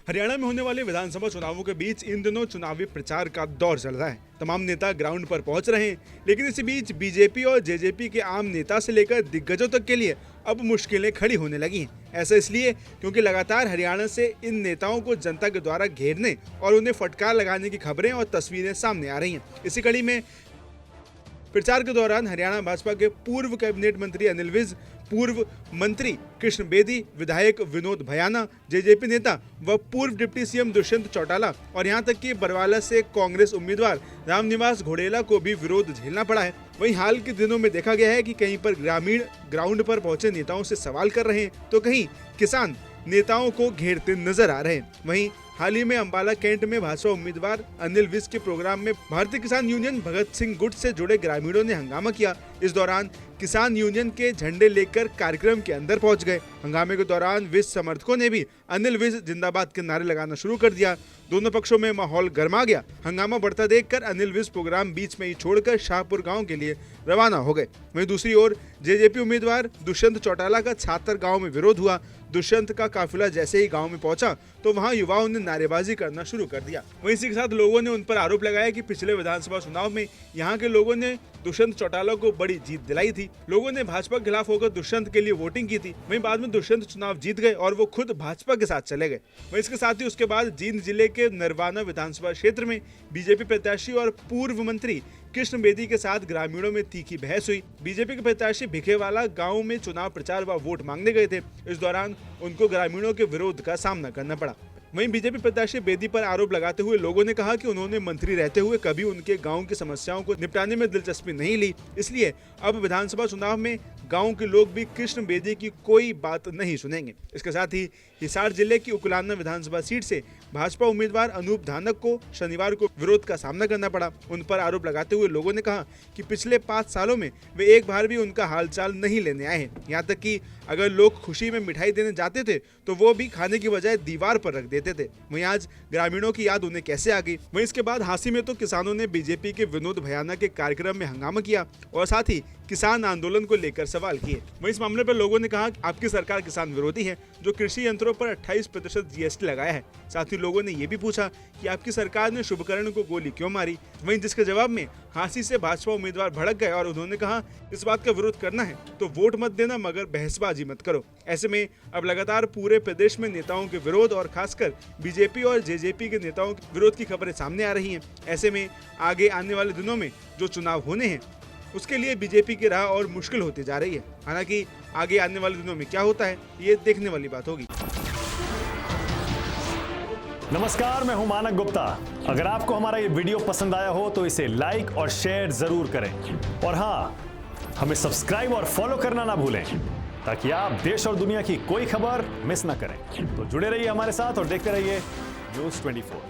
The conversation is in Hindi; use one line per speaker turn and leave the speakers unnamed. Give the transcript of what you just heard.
हरियाणा में होने वाले विधानसभा चुनावों के बीच इन दिनों चुनावी प्रचार का दौर चल रहा है। तमाम नेता ग्राउंड पर पहुंच रहे हैं, लेकिन इसी बीच बीजेपी और जेजेपी के आम नेता से लेकर दिग्गजों तक के लिए अब मुश्किलें खड़ी होने लगी हैं। ऐसा इसलिए क्योंकि लगातार हरियाणा से इन नेताओं को जनता के द्वारा घेरने और उन्हें फटकार लगाने की खबरें और तस्वीरें सामने आ रही हैं। इसी कड़ी में प्रचार के दौरान हरियाणा भाजपा के पूर्व कैबिनेट मंत्री अनिल विज, पूर्व मंत्री कृष्ण बेदी, विधायक विनोद भयाना, जेजेपी नेता व पूर्व डिप्टी सीएम दुष्यंत चौटाला और यहां तक कि बरवाला से कांग्रेस उम्मीदवार रामनिवास घोडेला को भी विरोध झेलना पड़ा है। वहीं हाल के दिनों में देखा गया है कि कहीं पर ग्रामीण ग्राउंड पर पहुंचे नेताओं से सवाल कर रहे हैं, तो कहीं किसान नेताओं को घेरते नजर आ रहे हैं। वहीं हाल ही में अंबाला कैंट में भाजपा उम्मीदवार अनिल विज के प्रोग्राम में भारतीय किसान यूनियन भगत सिंह गुट से जुड़े ग्रामीणों ने हंगामा किया। इस दौरान किसान यूनियन के झंडे लेकर कार्यक्रम के अंदर पहुंच गए। हंगामे के दौरान विज समर्थकों ने भी अनिल विज जिंदाबाद के नारे लगाना शुरू कर दिया। दोनों पक्षों में माहौल गर्मा गया। हंगामा बढ़ता देखकर अनिल विज प्रोग्राम बीच में ही छोड़कर शाहपुर गांव के लिए रवाना हो गए। वहीं दूसरी ओर जेजेपी उम्मीदवार दुष्यंत चौटाला का छातर गांव में विरोध हुआ। दुष्यंत का काफिला जैसे ही गांव में पहुंचा तो वहां युवाओं ने नारेबाजी करना शुरू कर दिया। वहीं इसी के साथ लोगों ने उन पर आरोप लगाया कि पिछले विधानसभा चुनाव में यहां के लोगों ने दुष्यंत चौटाला को बड़ी जीत दिलाई थी। लोगों ने भाजपा के खिलाफ होकर दुष्यंत के लिए वोटिंग की थी। वहीं बाद में दुष्यंत चुनाव जीत गए और वो खुद भाजपा के साथ चले गए। वहीं इसके साथ ही उसके बाद जींद जिले के नरवाना विधानसभा क्षेत्र में बीजेपी प्रत्याशी और पूर्व मंत्री कृष्ण बेदी के साथ ग्रामीणों में तीखी बहस हुई। बीजेपी के प्रत्याशी भिखेवाला गांव में चुनाव प्रचार व वोट मांगने गए थे। इस दौरान उनको ग्रामीणों के विरोध का सामना करना पड़ा। वहीं बीजेपी प्रत्याशी बेदी पर आरोप लगाते हुए लोगों ने कहा कि उन्होंने मंत्री रहते हुए कभी उनके गांव की समस्याओं को निपटाने में दिलचस्पी नहीं ली, इसलिए अब विधानसभा चुनाव में गांव के लोग भी कृष्ण बेदी की कोई बात नहीं सुनेंगे। इसके साथ ही हिसार जिले की उकलाना विधानसभा सीट से भाजपा उम्मीदवार अनूप धानक को शनिवार को विरोध का सामना करना पड़ा। उन पर आरोप लगाते हुए लोगों ने कहा कि पिछले 5 सालों में वे एक बार भी उनका हालचाल नहीं लेने आए हैं। यहाँ तक कि अगर लोग खुशी में मिठाई देने जाते थे तो वो भी खाने की बजाय दीवार पर रख देते थे। वहीं आज ग्रामीणों की याद उन्हें कैसे आ गई। वहीं इसके बाद हांसी में तो किसानों ने बीजेपी के विनोद भयाना के कार्यक्रम में हंगामा किया और साथ ही किसान आंदोलन को लेकर सवाल किए। वहीं इस मामले पर लोगों ने कहा कि आपकी सरकार किसान विरोधी है, जो कृषि यंत्रों पर 28% जीएसटी लगाया है। साथ ही लोगों ने ये भी पूछा कि आपकी सरकार ने शुभकरण को गोली क्यों मारी। वहीं जिसके जवाब में हांसी से भाजपा उम्मीदवार भड़क गए और उन्होंने कहा इस बात का विरोध करना है तो वोट मत देना, मगर बहसबाजी मत करो। ऐसे में अब लगातार पूरे प्रदेश में नेताओं के विरोध और खासकर बीजेपी और जेजेपी के नेताओं के विरोध की खबरें सामने आ रही हैं। ऐसे में आगे आने वाले दिनों में जो चुनाव होने हैं उसके लिए बीजेपी की राह और मुश्किल होती जा रही है। हालांकि आगे आने वाले दिनों में क्या होता है ये देखने वाली बात होगी।
नमस्कार, मैं हूं मानक गुप्ता। अगर आपको हमारा ये वीडियो पसंद आया हो तो इसे लाइक और शेयर जरूर करें और हाँ, हमें सब्सक्राइब और फॉलो करना ना भूलें ताकि आप देश और दुनिया की कोई खबर मिस ना करें। तो जुड़े रहिए हमारे साथ और देखते रहिए न्यूज़ 24।